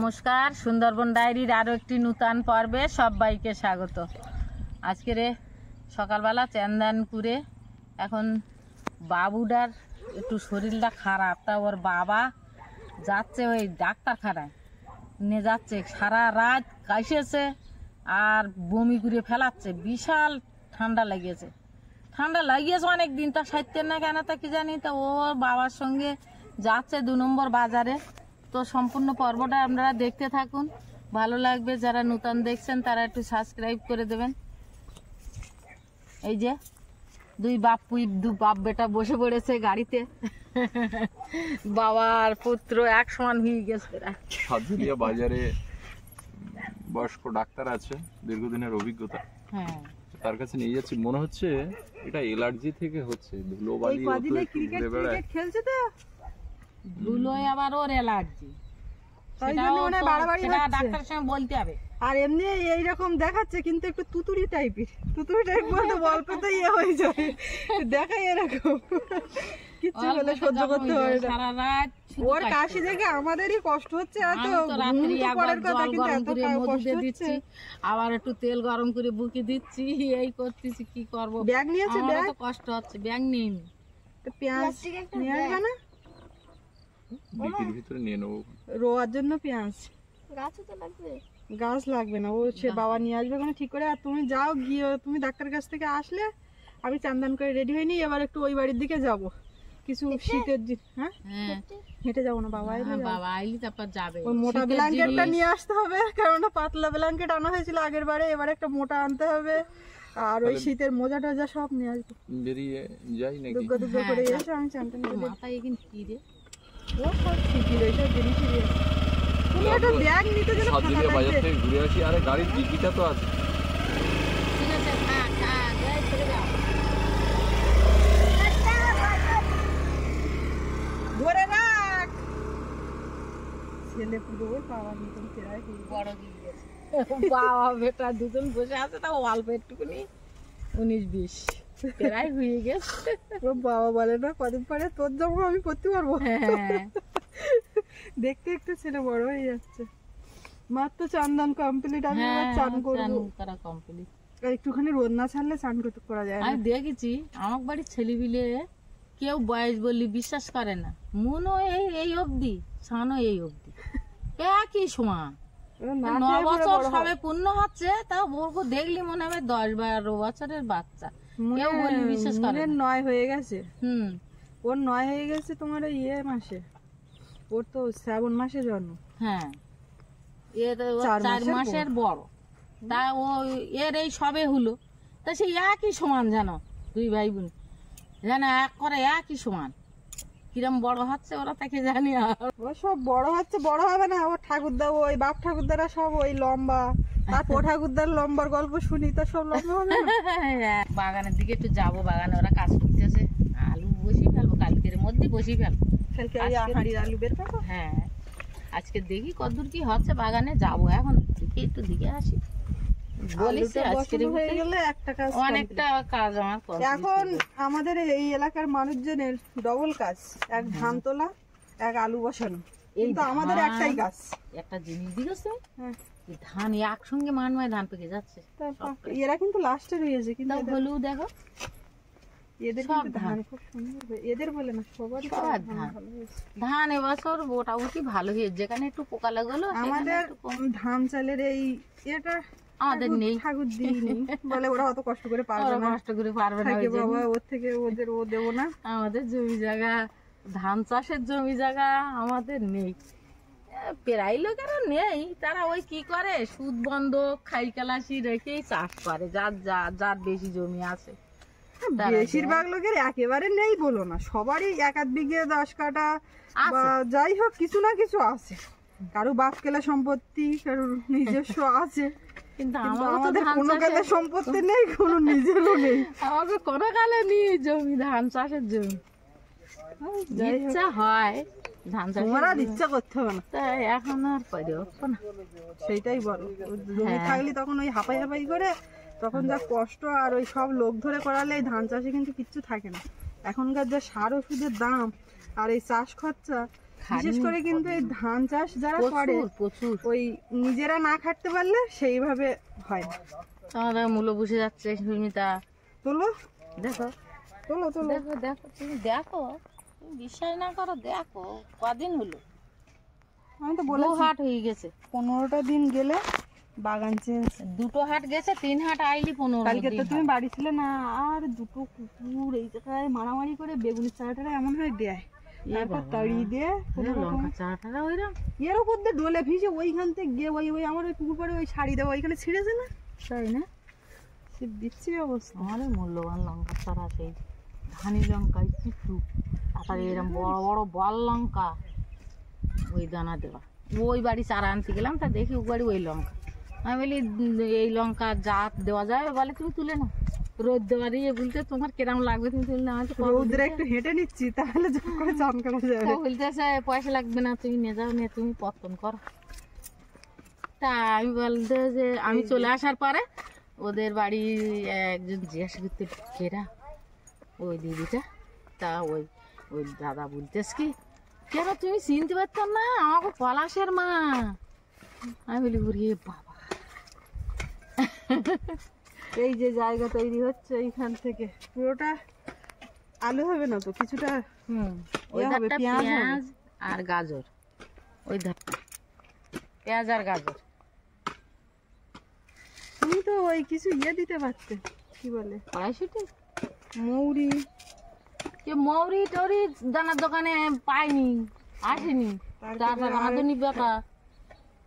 নমস্কার, সুন্দরবন ডায়েরির আরও একটি নূতন পর্বে সবাইকে স্বাগত। আজকের সকালবেলা চান করে এখন বাবুটার একটু শরীরটা খারাপ, তা ওর বাবা যাচ্ছে ওই ডাক্তারখানায় নিয়ে যাচ্ছে। সারা রাত কাশিয়েছে আর বমি করে ফেলাচ্ছে, বিশাল ঠান্ডা লাগিয়েছে অনেক দিন, তা সাইতে না কেন তা কি জানি। তা ও বাবার সঙ্গে যাচ্ছে 2 নম্বর বাজারে। তো সম্পূর্ণ পর্বটা আপনারা দেখতে থাকুন, ভালো লাগবে। যারা নতুন দেখছেন তারা একটু সাবস্ক্রাইব করে দেবেন। এই যে দু বাপ বেটা বসে পড়েছে গাড়িতে। বাবার পুত্র এক সমান হয়ে গেছে। সাজুলিয়া বাজারে বয়স্ক ডাক্তার আছে, দীর্ঘদিনের অভিজ্ঞতা। হ্যাঁ, তার কাছে নিয়ে যাচ্ছি। মনে হচ্ছে এটা অ্যালার্জি থেকে হচ্ছে, ধুলোবালি খেলছে তো, ধুলোয় আবার ওর অ্যালার্জি, ডাক্তারের সঙ্গে বলতে হবে। আর এমনি এইরকম দেখাচ্ছে কিন্তু একটু তুতুরি টাইপ বলতে অল্প তো ইয়ে হয়ে যায়, দেখাই এরকম কিচ্ছু হলে সহ্য করতে হয় না। সারা রাত ওর কাশি দেখে আমাদেরই কষ্ট হচ্ছে, এত রাত্রি একবার জল গরম করে মধু দিচ্ছি, আবার একটু তেল গরম করে বুকে দিচ্ছি, এই করতেছি। কি করবো, ব্যাগ নিয়েছে, ব্যাগ কষ্ট হচ্ছে। ব্যাগ নেই, পেঁয়াজ নিয়ে আসবে না, বিকির ভিতরে নিয়ে নেবো রোয়ার জন্য পেঁয়াজ। গাছও তো লাগবে, গাছ লাগবে না, ও সে বাবা নিয়ে আসবে ওখানে ঠিক করে। আর তুমি যাও, গিয়ে তুমি ডাক্তার কাছ থেকে আসলে আমি চান করে রেডি হয়ে নিই, এবার একটু ওই বাড়ির দিকে যাব কিছু শীতের। হ্যাঁ, হেঁটে যাবো না, বাবা এলে, বাবা আইলি তারপর যাবে। ওই মোটা ব্ল্যাঙ্কেটটা নিয়ে আসতে হবে, কারণ পাতলা ব্ল্যাঙ্কেট আনা হয়েছিল আগের বারে, এবার একটা মোটা আনতে হবে। আর ওই শীতের মোজা টোজা সব নিয়ে আসবো। বেরিয়ে যাই নাকি, দুগ্গো দুগ্গো করে এসে আমি চান করে মাথায় এখানে কি রে, ও সব ঠিকই রয়েছে জিনিসই রয়েছে। তুমি একটা ব্যাগ নিতে গেলে সাজুলিয়া বাজার থেকে ঘুরে আসি। আরে গাড়ির ডিকিটা তো আছে। ঠিক আছে, চলে যাও। ধরে রাখ, ছেলে পুরো পাওয়ার মতন প্রায় বড় দিয়ে গেছে। বাবা বেটা দুজন বসে আছে, তাও অল্প একটুকুনি 19-20 প্রায় হয়ে গেছে। ও বাবা বলে না কদিন পরে তোর জামা আমি পরতে পারবো। হ্যাঁ, দেখতে একটু ছেলে বড় হয়ে যাচ্ছে। মাত্র চান কমপ্লিট, আমি আবার চান করবো। কমপ্লিট। একটুখানি রোদ না ছাড়লে চান করতে করা যায় না। আমি দেখেছি আমার বাড়ির ছেলেপিলে কেউ বয়স বললি বিশ্বাস করে না, মনও এই অবধি, ছানও এই অবধি, একই সমান। 9 বছর সবে পূর্ণ হচ্ছে, তা ওকে দেখলি মনে হবে 10-12 বছরের বাচ্চা। কেউ বললি বিশ্বাস করে না। 9 হয়ে গেছে। ওর 9 হয়ে গেছে তোমার ইয়ে মাসে, ওর তো শ্রাবণ মাসে জন্ম। হ্যাঁ, এর 4 মাসের বড়, তা ও এর এই সবে হলো, তা সেই একই সমান জানো, 2 ভাই বোন জানো এক করে একই সমান। কিরম বড় হচ্ছে ওরা তাকে জানি। ও সব বড় হচ্ছে, বড় হবে না। ও ঠাকুরদা, ওই বাপ ঠাকুরদারা সব ওই লম্বা, তারপর ঠাকুরদার লম্বার গল্প শুনি, তা সব লম্বা হবে না। বাগানের দিকে একটু যাবো, বাগানে ওরা কাজ করতেছে, আলু বসিয়ে ফেলবো, কালকের মধ্যে বসিয়ে ফেলবো। আলু বের করবো। হ্যাঁ, আজকে দেখি কতদূর কি হচ্ছে, বাগানে যাবো এখন, একটু দিকে আসি। অনেকটা কাজ আমার। এখন আমাদের এই এলাকার মানুষজনের ডবল কাজ, এক ধান তোলা, এক আলু বসানো, কিন্তু আমাদের একটাই কাজ। একটা জিনিস দিয়েছে, ধান একসঙ্গে মানমায় ধান পেকে যাচ্ছে। এরা কিন্তু লাস্টে রয়েছে, কিন্তু হলেও দেখো এদের ধান খুব সুন্দর, এদের বলে না সবারই ধান এবছর মোটামুটি ভালো হয়েছে। যেখানে একটু পোকা লাগলো, আমাদের ধান চালের এই এটা আমাদের নেই, ঠাকুর দিই নেই বলে, ওরা অত কষ্ট করে পারবে না, কষ্ট করে পারবে না বাবা, ওর থেকে ওদের ও দেবো না। আমাদের জমি জায়গা, ধান চাষের জমি জায়গা আমাদের নেই। প্রায় লোকেরা নেই, তারা ওই কি করে সুদ বন্ধক খাই কালাসি রেখেই চাষ করে, যার বেশি জমি আছে। বেশিরভাগ লোকের একেবারে নেই বলো না, সবারই 1-1 বিঘে 10 কাঠা বা যাই হোক কিছু না কিছু আছে। কারো বাপ কেলা সম্পত্তি, কারোর নিজস্ব আছে, কিন্তু আমাদের কোনো কালে সম্পত্তি নেই, কোনো নিজেরও নেই। আমাদের কোনো কালে নেই জমি, ধান চাষের জমি। ইচ্ছা হয় ধান চাষ, তোমার আর ইচ্ছা করতে হবে না, তাই এখন আর পারি না। সেইটাই বলো, জমি থাকলে তখন ওই হাঁপাই হাঁপাই করে, তখন যা কষ্ট। আর ওই সব লোক ধরে করালে এই ধান চাষে কিন্তু কিচ্ছু থাকে না। এখনকার যা সার ওষুধের দাম আর এই চাষ খরচা, বিশেষ করে কিন্তু এই ধান চাষ যারা করে প্রচুর ওই নিজেরা না খাটতে পারলে সেইভাবে হয় না। আমাদের মূল্য বসে যাচ্ছে সুমিতা। তোলো দেখো তোলো তোলো দেখো দেখো তুমি দেখো, তুমি বিশ্বাস না করো, দেখো কদিন হলো আমি তো দু বলেছি হাট হয়ে গেছে। 15টা দিন গেলে বাগান চেঞ্জ। দুটো হাট গেছে, 3 হাট আইলি 15 কালকে তো দিন তুমি হয়। বাড়ি ছিলে না, আর দুটো কুকুর এই জায়গায় মারামারি করে বেগুনের চারাটা এমন হয়ে দেয়, তারপর বাবা। তাড়িয়ে দিয়ে কোনো রকম লঙ্কা চারাটা ওইরকম এর উপর দিয়ে ডোলে ভিজে ওইখান থেকে গিয়ে ওই ওই আমার ওই পুকুর পাড়ে ওই শাড়ি দেওয়া ওইখানে ছিঁড়েছে না, তাই না? সে দিচ্ছি অবস্থা। আমাদের মূল্যবান লঙ্কা চারা সেই ধানি লঙ্কা একটু, তারপরে এরকম বড় বড় বল লঙ্কা ওই দানা দেওয়া। ওই বাড়ি চারা আনতে গেলাম, তা দেখি ও বাড়ি ওই লঙ্কা। আমি বলি এই লঙ্কা জাত দেওয়া যাবে? বলে তুমি তুলে নাও, রোদ দেওয়া দিয়ে বলতে তোমার কিরম লাগবে তুমি তুলে নাও। রৌদ্রে একটু হেঁটে নিচ্ছি তাহলে যখন করে চান করা যাবে। বলতেছে পয়সা লাগবে না, তুমি নিয়ে যাও, নিয়ে তুমি পতন করো। তা আমি বলতে যে আমি চলে আসার পরে ওদের বাড়ি একজন জিজ্ঞাসা করতে কেরা ওই দিদিটা, তা ওই ওই দাদা বলতেস কি কেন তুমি চিনতে পারতাম না, আমাকে পলাশের মা। আমি বলি ওরে বাবা। এই যে জায়গা তৈরি হচ্ছে এইখান থেকে পুরোটা আলু হবে না তো, কিছুটা ওই ইয়ে হবে, ধারটা পেঁয়াজ হবে। পেঁয়াজ আর গাজর, ওই ধারটা পেঁয়াজ আর গাজর। তুমি তো ওই কিছু ইয়ে দিতে পারতে, কি বলে কড়াইশুটি মৌরি, যে মৌরি টৌরি দানার দোকানে পাইনি, আসেনি। তারপরে তারপর রাঁধুনি পাতা,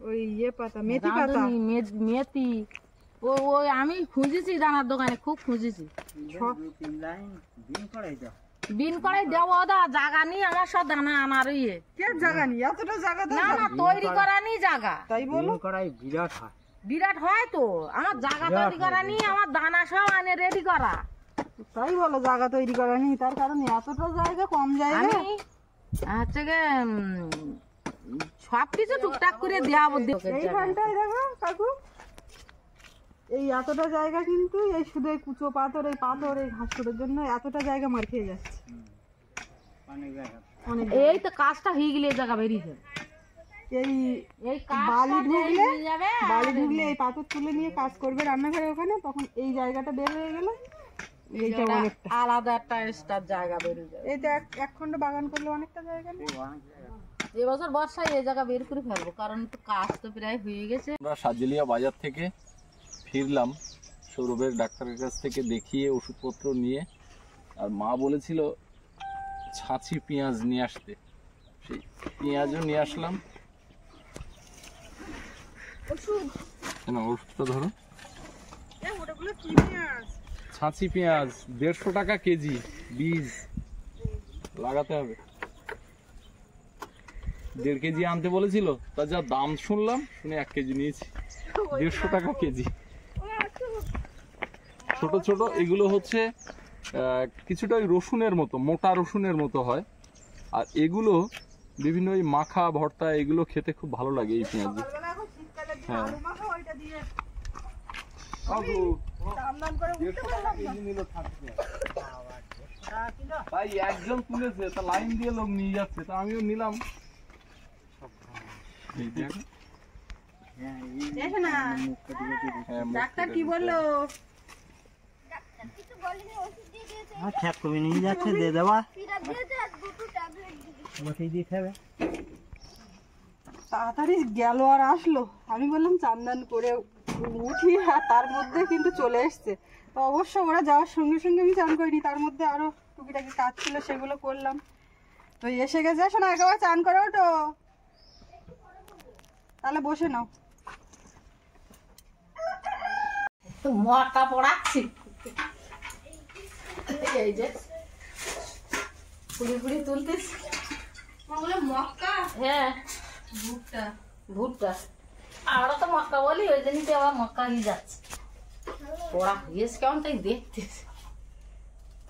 ওই ইয়ে পাতা, মেথি পাতা, রাঁধুনি মেথি, ওই আমি খুঁজেছি দানার দোকানে, খুব খুঁজেছি। বিন কড়াই দেবো দা, জায়গা নেই আমার সব দানা আনার ইয়ে। কে জায়গা নেই, এতটা জায়গা তো না না তৈরি করা নেই জায়গা, তাই বলো। বিরাট হয় তো, আমার জায়গা তৈরি করা নেই, আমার দানা সব আনে রেডি করা। তাই বলো জায়গা তৈরি করা নেই, তার কারণ এতটা জায়গা কম জায়গা। আমি হচ্ছে গে সব কিছু টুকটাক করে দেওয়া এইখানটায় দেখো কাকু, এই এতটা জায়গা কিন্তু এই শুধু এই কুচো পাথর, এই পাথর, এই ঘাসের জন্য এতটা জায়গা মার খেয়ে যাচ্ছে। অনেক এই তো কাজটা হয়ে গেলে এই জায়গা বেরিয়ে যাবে। এই এই বালি ঢুকলে যাবে বালি ঢুকলে এই পাথর তুলে নিয়ে কাজ করবে রান্নাঘরে ওখানে, তখন এই জায়গাটা বের হয়ে গেলে এইটা অনেকটা আলাদা একটা এক্সট্রা জায়গা বেরিয়ে যাবে। এই তো এক খণ্ড বাগান করলে অনেকটা জায়গা নেই। এবছর বর্ষায় এই জায়গা বের করে ফেলবো, কারণ তো কাজ তো প্রায় হয়ে গেছে। আমরা সাজেলিয়া বাজার থেকে ফিরলাম সৌরভের ডাক্তারের কাছ থেকে দেখিয়ে ওষুধপত্র নিয়ে, আর মা বলেছিল ছাঁচি পেঁয়াজ নিয়ে আসতে, সেই পেঁয়াজও নিয়ে আসলাম। না ওষুধটা ধরো, ওটাগুলো কি পেঁয়াজ? ছাঁচি পেঁয়াজ 150 টাকা কেজি, বীজ লাগাতে হবে। 1.5 কেজি আনতে বলেছিল, তা যা দাম শুনলাম শুনে 1 কেজি নিয়েছি, 150 টাকা কেজি। ছোট ছোট এগুলো হচ্ছে কিছুটা ওই রসুনের মতো, মোটা রসুনের মতো হয়, আর এগুলো বিভিন্ন ওই মাখা ভর্তা এগুলো খেতে খুব ভালো লাগে এই পেঁয়াজ। হ্যাঁ ভাই একজন তুলেছে, তা লাইন দিয়ে লোক নিয়ে যাচ্ছে, তা আমিও নিলাম। ডাক্তার কি বললো? নিয়ে যাচ্ছে, দিয়ে দেওয়া দিতে হবে। তাড়াতাড়ি গেল আর আসলো, আমি বললাম চান্দান করে উঠি, আর তার মধ্যে কিন্তু চলে এসছে। তো অবশ্য ওরা যাওয়ার সঙ্গে সঙ্গে আমি চান করিনি, তার মধ্যে আরো টুকিটাকি কাজ ছিল সেগুলো করলাম। তো এসে গেছে, শোনা একেবারে চান করে ওঠো, তাহলে বসে নাও। তো মটকা পড়াচ্ছি, এই যে পুরি তুলতেছি। মক্কা হ্যাঁ ভুট্টা, ভুট্টা, আমরা তো মক্কা বলি, ওই জন্যই আবার মক্কা হয়ে যাচ্ছে। পড়া হয়েছে কেমন তাই দেখতেছি,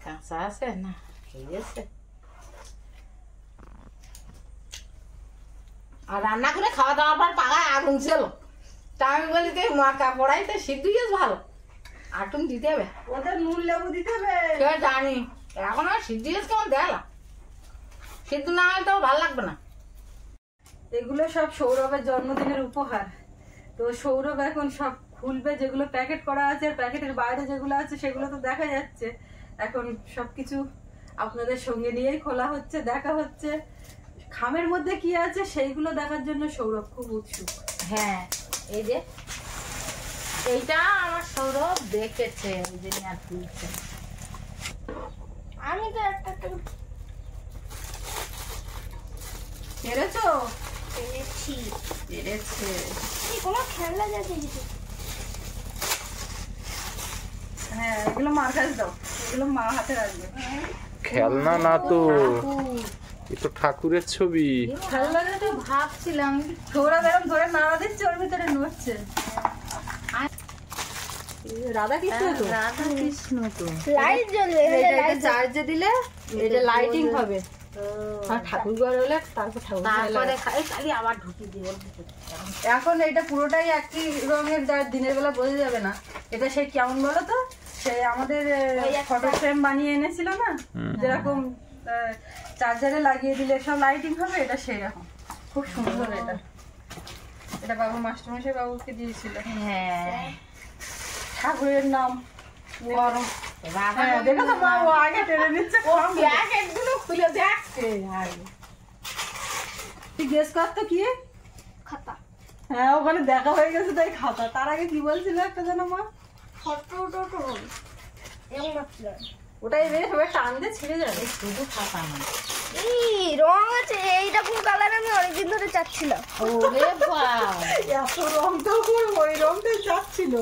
কাঁচা আছে না হয়েছে। আর রান্না করে খাওয়া দাওয়ার পর পাগায় আগুন ছিল, তা আমি বলি যে মক্কা পড়াই তো সিদ্ধ হয়েছে ভালো, আটুন দিতে হবে, ওদের নুন লেবু দিতে হবে। কেউ জানি এখন আর সিদ্ধ হয়েছে কেমন দেখলাম, সিদ্ধ না হলে তো ভালো লাগবে না। এগুলো সব সৌরভের জন্মদিনের উপহার। তো সৌরভ এখন সব খুলবে, যেগুলো প্যাকেট করা আছে আর প্যাকেটের বাইরে যেগুলো আছে সেগুলো তো দেখা যাচ্ছে। এখন সবকিছু আপনাদের সঙ্গে নিয়েই খোলা হচ্ছে, দেখা হচ্ছে। খামের মধ্যে কি আছে সেইগুলো দেখার জন্য সৌরভ খুব উৎসুক। হ্যাঁ, এই যে এইটা আমার সৌরভ দেখেছে, ওই জন্য আর তুলছে। আমি তো একটা পেরেছো? পেরেছি। পেরেছে। কোনো খেলনা যাচ্ছে কিছু? হ্যাঁ, এগুলো মার কাছে দাও, এগুলো মা হাতে রাখবে। খেলনা না তো, এ তো ঠাকুরের ছবি। খেলনা তো ভাবছিলাম সৌরভ এরকম ধরে নাড়া দিচ্ছে, ওর ভিতরে নড়ছে। রাধা কৃষ্ণ তো, রাধা কৃষ্ণ তো। লাইট জ্বলবে, এটা চার্জে দিলে এটা লাইটিং হবে। আর ঠাকুর ঘর হলে তারপর ঠাকুর ঘরে তারপরে লাগাবে। খালি আবার ঢুকিয়ে দিই ওর ভিতরে। এখন এটা পুরোটাই একই রঙের, যার দিনের বেলা বোঝা যাবে না। এটা সেই কেমন বলো তো, সেই আমাদের ফটো ফ্রেম বানিয়ে এনেছিল না, যেরকম চার্জারে লাগিয়ে দিলে সব লাইটিং হবে, এটা সেই রকম। খুব সুন্দর এটা। এটা বাবু মাস্টারমশাই বাবুকে দিয়েছিল। হ্যাঁ, ঠাকুরের নাম গরম। রাধা হ্যাঁ, দেখো তো মা ও আগে টেনে নিচ্ছে। প্যাকেটগুলো খুলে দেখছে। তুই গেস কর তো কি? খাতা, হ্যাঁ, ওখানে দেখা হয়ে গেছে তাই খাতা। তার আগে কি বলছিল একটা যেন মা? ফটো টটো এমন লাগছিল। ওটাই বেশ, সবাই টান দিয়ে ছিঁড়ে যাবে। শুধু খাতা না। এই রং আছে, এইরকম কালার আমি অনেকদিন ধরে চাচ্ছিলাম। ওরে বাবা, এত রং তো ওই রংটাই চাচ্ছিল।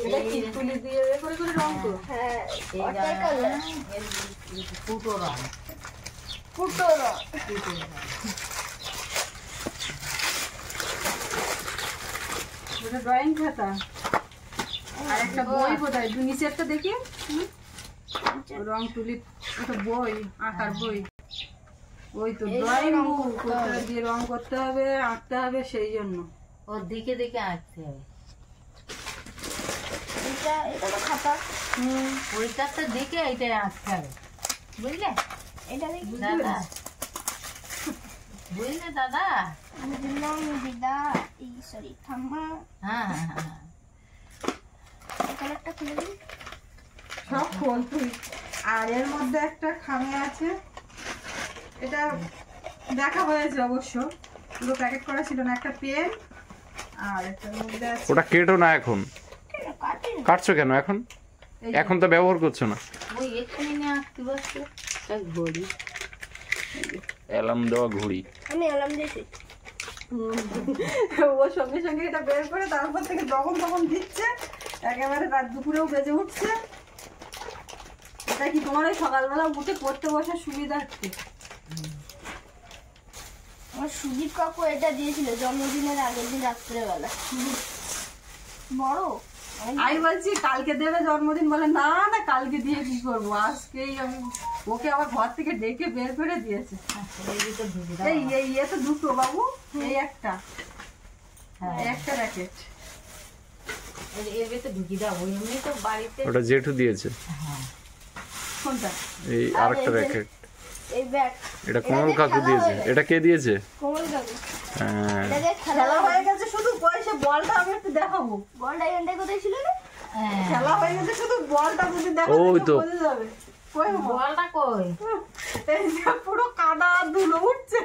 এটা কি তুলি দিয়ে এ করে করে রং তো? হ্যাঁ, এই ওটাই কালার। ফুটো রং। ফুটো রং। ওটা ড্রয়িং খাতা। আর একটা বই বোধহয়, নিচেরটা দেখি। রং তুলি, ওটা বই, আঁকার বই। ওই তো ড্রয়িং বুক, ওটা দিয়ে রং করতে হবে, আঁকতে হবে, সেই জন্য। ওর দিকে দেখে আঁকতে হবে। এটা তো খাতা। ওইটাতে দেখে এইটাই আঁকতে হবে, বুঝলে এটা দেখি দাদা? বুঝলে দাদা? আমি দিলাম দিদা, এই সরি ঠাম্মা। হ্যাঁ হ্যাঁ হ্যাঁ। এই কালারটা খুলে দিই। সব খোল তুই। আর এর মধ্যে একটা খামে আছে, এটা দেখা হয়েছে অবশ্য, পুরো প্যাকেট করা ছিল না। একটা পেন আর এটার মধ্যে আছে ওটা কেটো না এখন। কাটি কাটছো কেন এখন? এই যে, এখন তো ব্যবহার করছো না। ওই এখানে নিয়ে আঁকতে বসছে একটা ঘড়ি। অ্যালার্ম দেওয়া ঘড়ি। আমি অ্যালার্ম দিয়েছি। ও সঙ্গে সঙ্গে এটা বের করে তারপর থেকে যখন তখন দিচ্ছে, একেবারে রাত দুপুরেও বেজে উঠছে। এটা কি তোমার ওই সকালবেলা উঠে পড়তে বসার সুবিধার্থে? আমার সুদীপ কাকু এটা দিয়েছিল জন্মদিনের আগের দিন রাত্রেবেলা। বড় আমি বলছি কালকে দেবে জন্মদিন, বলে না না কালকে দিয়ে কি করবো, আজকেই আমি ওকে আবার ঘর থেকে ডেকে বের করে দিয়েছে। এই ভিতর ঢুকে দাও। এই এই এ তো দুটো বাবু, এই একটা, হ্যাঁ, এই একটা র্যাকেট। এর ভিতর ঢুকি দাও। ওই এমনি তো বাড়িতে। ওটা জেঠু দিয়েছে। হ্যাঁ, কোনটা? এই আরেকটা র্যাকেট। এই ব্যাগ এটা কোমল কাকু দিয়েছে। এটা কে দিয়েছে? কোমল কাকু। হ্যাঁ, এটা দিয়ে খেলা খেলা হয়ে গেছে, শুধু বয়সে বলটা আমি একটু দেখাবো। বলটা এখানটা কোথায় ছিল না? হ্যাঁ। খেলা হয়ে গেছে, শুধু বলটা যদি দেখা ওই তো। বোঝা যাবে। কই বল? বলটা কই? এই যে পুরো কাদা আর ধুলো উঠছে।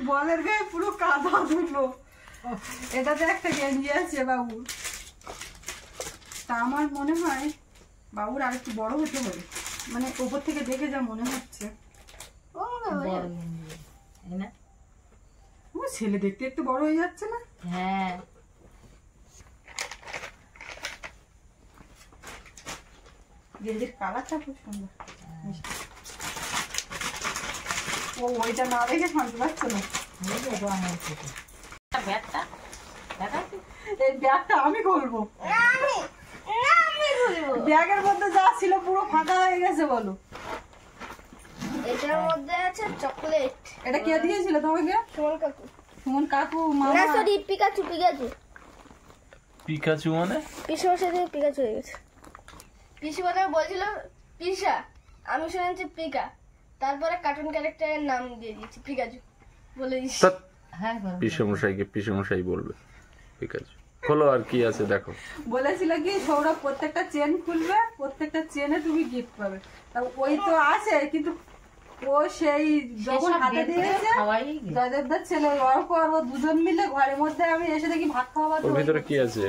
বলের গায়ে পুরো কাদা ধুলো। এটাতে একটা গেঞ্জি আছে বাবুর। তা আমার মনে হয় বাবুর আর একটু বড় হতে হবে, মানে উপর থেকে দেখে যা মনে হচ্ছে। ও বাবা, বড় গেঞ্জি, তাই না? ও ছেলে দেখতে একটু বড় হয়ে যাচ্ছে না? হ্যাঁ। গেঞ্জির কালারটা খুব সুন্দর। ও ওইটা না দেখে শান্তি পাচ্ছে না। এই যে রঙের থেকে। ব্যাগটা দেখাচ্ছি। এই ব্যাগটা আমি খুলবো। আমি খুলবো। ব্যাগের মধ্যে যা ছিল পুরো ফাঁকা হয়ে গেছে বলো। এটার মধ্যে আছে চকলেট। এটা কে দিয়েছিল তোমাকে? কোমল কাকু। সুমন কাকু, না মামা। Sorry Pikachu Pikachu. পিকাচু মানে? পিসমশাই থেকে পিকাচু হয়ে গেছে। পিসি প্রথমে বলছিল পিসা, আমি শুনেছি পিকা, তারপরে কার্টুন ক্যারেক্টারের নাম দিয়ে দিয়েছি পিকাচু বলে দিচ্ছি। হ্যাঁ করো। পিসেমশাইকে পিসেমশাই বলবে, ঠিক আছে। খোলো, আর কি আছে দেখো। বলেছিল কি সৌরভ প্রত্যেকটা চেন খুলবে, প্রত্যেকটা চেনে তুমি গিফট পাবে। তা ওই তো আছে, কিন্তু ও সেই যখন সেসব হাতে বের করে দিয়েছে খাওয়াই গে। জয়দেবদার ছেলে ওই অর্ক আর ও দুজন মিলে ঘরের মধ্যে আমি এসে দেখি ভাত খাওয়া ওর ভিতরে কি আছে?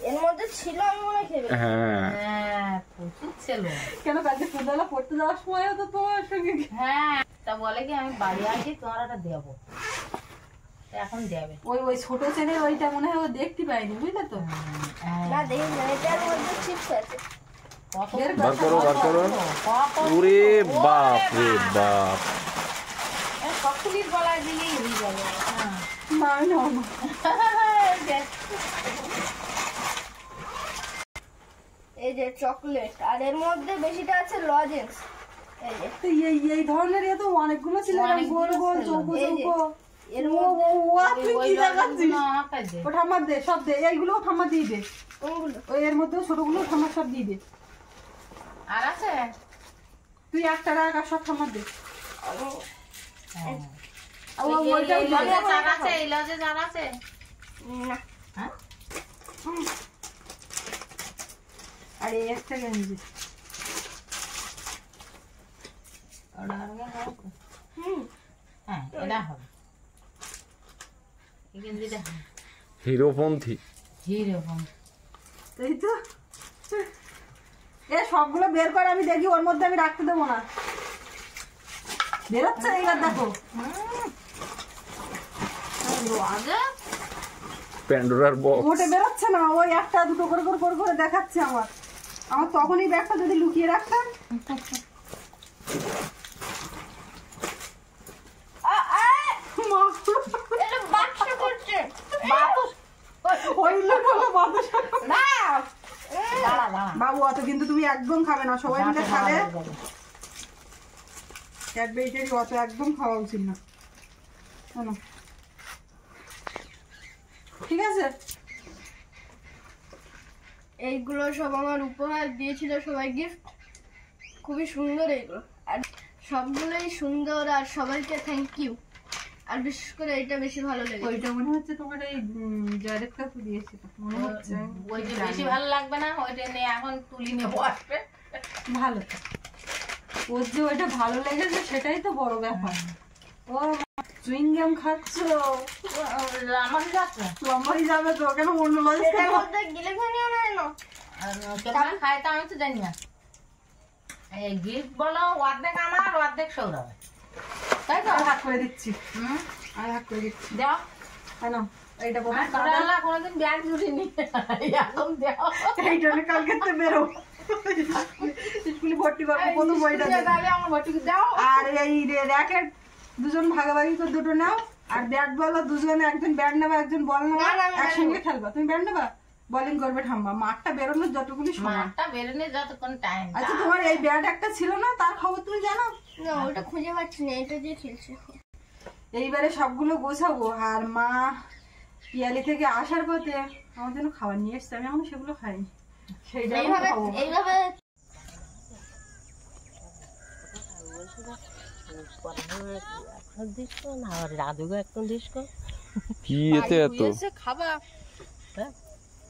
এর মধ্যে ছিল আমি মনে খেয়ে হ্যাঁ, হ্যাঁ প্রচুর ছিল। কেন কালকে সন্ধ্যাবেলা পড়তে যাওয়ার সময় তো তোমার সঙ্গে হ্যাঁ তা বলে কি আমি বাড়ি আসি তোমার ওটা দেবো, তা এখন দেবে। ওই ছোট ছেলে ওইটা মনে হয় ও দেখতে পাইনি, বুঝলে তো? হ্যাঁ, না দেখি না, এটার মধ্যে চিপস আছে। কত বের বার করো, বার করো। কত ওরে বাপ রে বাপ। কখনই গলায় দিলি হয়ে যাবে। হ্যাঁ। না না না। এই যে চকলেট, আর এর মধ্যে বেশিটা আছে লজেন্স। এই যে তো এই ধরনের এ তো অনেকগুলো ছিল, এরকম গোল গোল চৌকো এই যে, চৌকো। এর ও মধ্যে ও আর তুই ওই কি দেখাচ্ছিস? লজেন্সগুলো আমার কাছে। ও ঠাম্মার দে, সব দে, এইগুলো ঠাম্মা দিয়ে দে। কোনগুলো? ওই এর মধ্যে ছোটগুলো ঠাম্মার সব দিয়ে দে। আর আছে? তুই একটা রাখ আর সব ঠাম্মার দে। হ্যাঁ। আর ওই যে ওইটাও এই দিয়ে দে। লজে চাল আছে, এই লজে চাল আছে। না, হ্যাঁ? আর এই একটা গেঞ্জি। ওটা হবে, হবে। হুম, হ্যাঁ এটা হবে। এই গেঞ্জিটা হবে। হিরোপন্থী। হিরকম। এই তো এ সবগুলো বের করে আমি দেখি, ওর মধ্যে আমি রাখতে দেবো না। বেরোচ্ছে এইবার দেখো। লজে প্যান্ডোরার বক্স। মোটে বেরোচ্ছে না, ওই একটা দুটো করে করে করে করে দেখাচ্ছে আমার। আমার তখনই ব্যাগটা যদি লুকিয়ে রাখতাম। মা, এটা বাক্স করছে। ওই লোক হলো বাতাসা। না দাঁড়া দাঁড়া। বাবু অত কিন্তু তুমি একদম খাবে না, সবাই মিলে খাবে। ক্যাডবেরি অত একদম খাওয়া উচিত না। শোনো, ঠিক আছে? এইগুলো সব আমার উপহার দিয়েছিল সবাই, গিফট। খুবই সুন্দর এইগুলো, আর সবগুলোই সুন্দর, আর সবাইকে থ্যাংক ইউ। আর বিশেষ করে এটা বেশি ভালো লেগেছে। ওইটা মনে হচ্ছে তোমার এই জয়দেব কাকু দিয়েছিল মনে হচ্ছে। ওইটা বেশি ভালো লাগবে না, ওইটা নিয়ে এখন তুলি নেবো আসবে। ভালো তো। ওর যে ওইটা ভালো লেগেছে সেটাই তো বড় ব্যাপার। ও চুইংগাম খাচ্ছ, আমার যাচ্ছে লম্বাই যাবে তো, কেন অন্য লজে এটার মধ্যে গিলে খেয়ে নিও না কেন? কেমন খাই তো আমি তো জানি না। এই গিফট বলো অর্ধেক আমার অর্ধেক সৌরভ, তাই তো? আমি ভাগ করে দিচ্ছি, হুম আমি ভাগ করে দিচ্ছি। দেও। কেন এইটা আর প্রথম ছোটবেলা কোনোদিন ব্যাগ জুড়িনি, এখন দেও। এইটা আমি কালকে তো বেরো স্কুলে ভর্তি করবো প্রথম বইটা দিয়ে। তাহলে আমার ভর্তি দাও। আর এই র্যাকেট দুজন ভাগাভাগি করে দুটো নাও, আর ব্যাট বলো দুজনে, একজন ব্যাট নেবা একজন বল নেবা, না, না, আমি একসঙ্গে খেলবা। তুমি ব্যাট নেবা, বোলিং করবে ঠাম্মা। মাঠটা বেরোনোর যতগুলি সময়। মাঠটা বেরোনে যতক্ষণ টাইম। আচ্ছা তোমার এই ব্যাট একটা ছিল না, তার খবর তুমি জানো? না, ওটা খুঁজে পাচ্ছি না, এটা দিয়ে খেলছে। এইবারে সবগুলো গোছাবো। আর মা পিয়ালি থেকে আসার পথে আমার জন্য খাবার নিয়ে এসছে, আমি এখনো সেগুলো খাইনি। সেইটা আমি এইভাবে খাবো। এইভাবে কি এতে এত? খাবা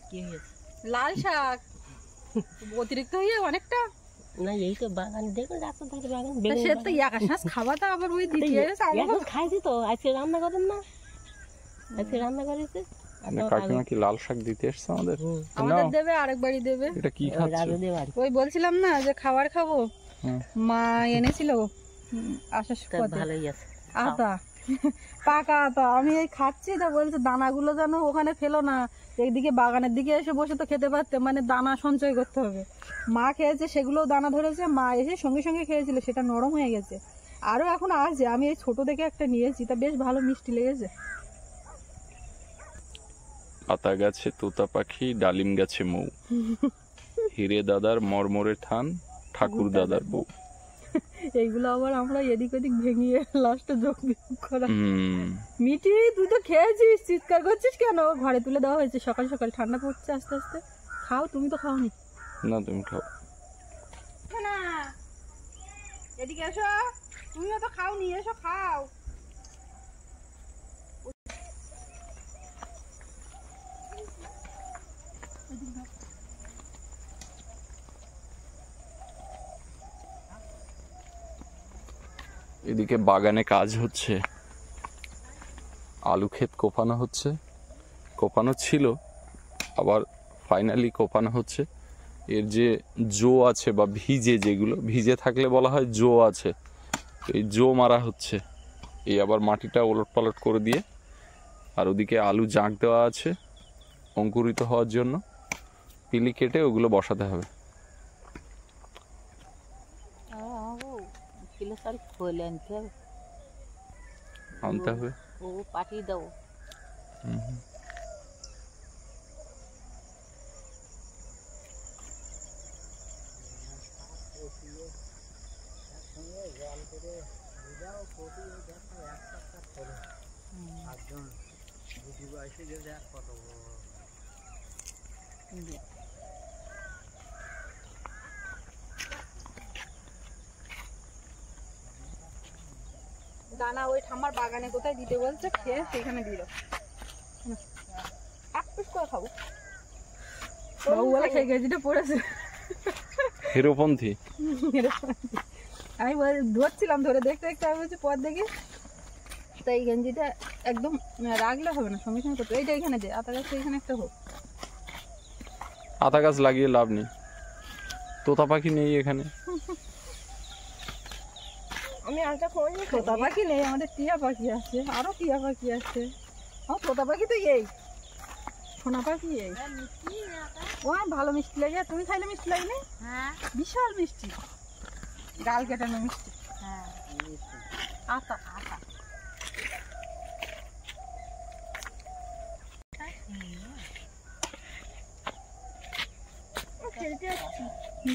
কি হয়েছে? লাল শাক অতিরিক্ত হয়ে অনেকটা। না এই তো বাগান দেখুন, রাস্তা ধারে বাগান তা সে তো এক শ্বাস খাবা, তা আবার ওই দিতে এসে আমাকে এখন খাইছি তো। আজকে রান্না করেন না? আজকে রান্না করেছে কাকিমা কি লাল শাক দিতে এসছে আমাদের? আমাদের নাও, দেবে, আরেকবারই দেবে। এটা কি খাচ্ছ? রাজু দিয়ে বাড়ি। ওই বলছিলাম না যে খাবার খাবো, হুম। মা এনেছিল আসার তা পথে ভালোই আছে। আতা, পাকা আতা। আমি এই খাচ্ছি, তা বলছে দানাগুলো যেন ওখানে ফেলো না, এইদিকে বাগানের দিকে এসে বসে তো খেতে পারতে, মানে দানা সঞ্চয় করতে হবে। মা খেয়েছে, সেগুলোও দানা ধরেছে, মা এসে সঙ্গে সঙ্গে খেয়েছিল, সেটা নরম হয়ে গেছে। আরো এখন আছে, আমি এই ছোট দেখে একটা নিয়েছি, তা বেশ ভালো মিষ্টি লেগেছে। পাতা গাছে তোতা পাখি, ডালিম গাছে মৌ, হিরে দাদার মরমরে থান, ঠাকুর দাদার বউ। এইগুলো আবার আমরা এদিক ওদিক ভেঙিয়ে লাস্টে যোগ বিয়োগ করা। হুম, মিটি তুই তো খেয়েছিস, চিৎকার করছিস কেন? ঘরে তুলে দেওয়া হয়েছে সকাল সকাল, ঠান্ডা পড়ছে আস্তে আস্তে। খাও, তুমি তো খাওনি। না তুমি খাও। এদিকে এসো, তুমিও তো খাও, নিয়ে এসো খাও। এদিকে বাগানে কাজ হচ্ছে, আলু ক্ষেত কোপানো হচ্ছে, কোপানো ছিল আবার ফাইনালি কোপানো হচ্ছে। এর যে জো আছে বা ভিজে, যেগুলো ভিজে থাকলে বলা হয় জো আছে, এই জো মারা হচ্ছে। এই আবার মাটিটা ওলট পালট করে দিয়ে, আর ওদিকে আলু জাঁক দেওয়া আছে অঙ্কুরিত হওয়ার জন্য, পিলি কেটে ওগুলো বসাতে হবে। কিলো চাল খোলে আনতে হবে, আনতে হবে, ও পাঠিয়ে দেবো। দানা ওই ঠাম্মার বাগানে কোথায় দিতে বলছে, খেয়ে সেখানে দিল। এক পিস করে খাবো। বাবু বলে সেই গেঞ্জিটা পড়েছে হিরোপন্থী। আমি ধরছিলাম, ধরে দেখতে দেখতে আমি বলছি পর দেখি, তো এই গেঞ্জিটা একদম রাখলে হবে না, সঙ্গে সঙ্গে করতে। এইটা এখানে দে, আতা গাছ এখানে একটা হোক। আতা গাছ লাগিয়ে লাভ নেই, তোতা পাখি নেই এখানে। আমি আলটা ফোন তোতা পাখি নেই, আমাদের টিয়া পাখি আছে, আরো টিয়া পাখি আছে। আমার তোতা পাখি তো এই, সোনা পাখি এই। ও ভালো মিষ্টি লাগে, তুমি খাইলে মিষ্টি লাগে না? হ্যাঁ বিশাল মিষ্টি, গাল কেটানো মিষ্টি। হ্যাঁ আতা আতা খেলতে যাচ্ছি।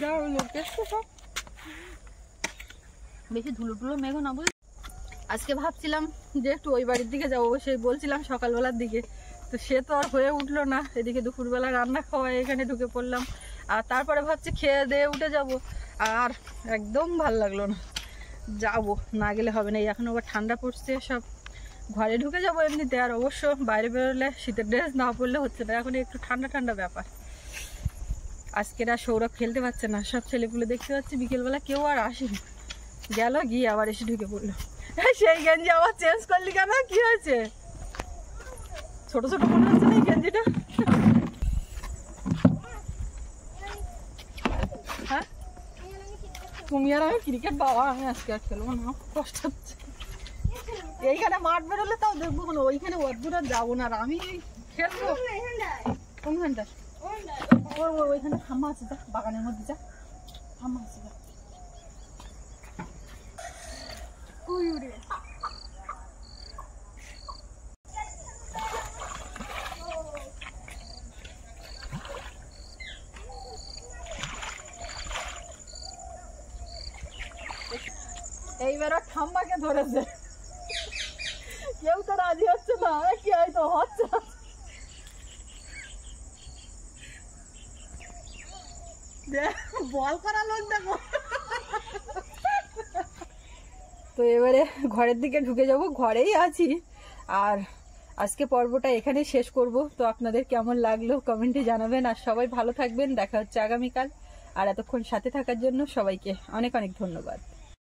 যাও লোক দেখছো সব। বেশি ধুলো টুলো মেঘো না বুঝলি। আজকে ভাবছিলাম যে একটু ওই বাড়ির দিকে যাবো, সেই বলছিলাম সকালবেলার দিকে, তো সে তো আর হয়ে উঠলো না। এদিকে দুপুরবেলা রান্না খাওয়া, এখানে ঢুকে পড়লাম, আর তারপরে ভাবছি খেয়ে দিয়ে উঠে যাব, আর একদম ভাল লাগলো না। যাবো না গেলে হবে না, এখন আবার ঠান্ডা পড়ছে, সব ঘরে ঢুকে যাবো এমনিতে। আর অবশ্য বাইরে বেরোলে শীতের ড্রেস না পরলে হচ্ছে না, এখন একটু ঠান্ডা ঠান্ডা ব্যাপার। আজকের আর সৌরভ খেলতে পারছে না, সব ছেলেপুলে দেখতে পাচ্ছি বিকেলবেলা কেউ আর আসেনি, গেল গিয়ে আবার এসে ঢুকে পড়লো। সেই গেঞ্জি আবার চেঞ্জ করলি কেন, কি হয়েছে? ছোট ছোট মনে হচ্ছে না এই গেঞ্জিটা? হ্যাঁ তুমি আর আমি ক্রিকেট, বাবা আমি আজকে আর খেলবো না, কষ্ট হচ্ছে। এইখানে মাঠ বেরোলে তাও দেখবো, কোনো ওইখানে অদ্ভুত আর যাবো না, আর আমি খেলবো কোনখানটা? ওইখানে ঠাম্মা আছে, যা বাগানের মধ্যে যা, ঠাম্মা আছে যা। এইবার ঠাম্মাকে ধরেছে, কেউ তো রাজি হচ্ছে না, কি হয়তো হচ্ছে। বল করা লোক দেখো। তো এবারে ঘরের দিকে ঢুকে যাব, ঘরেই আছি। আর আজকে পর্বটা এখানে শেষ করব। তো আপনাদের কেমন লাগলো কমেন্টে জানাবেন, আর সবাই ভালো থাকবেন। দেখা হচ্ছে আগামীকাল। আর এতক্ষণ সাথে থাকার জন্য সবাইকে অনেক অনেক ধন্যবাদ।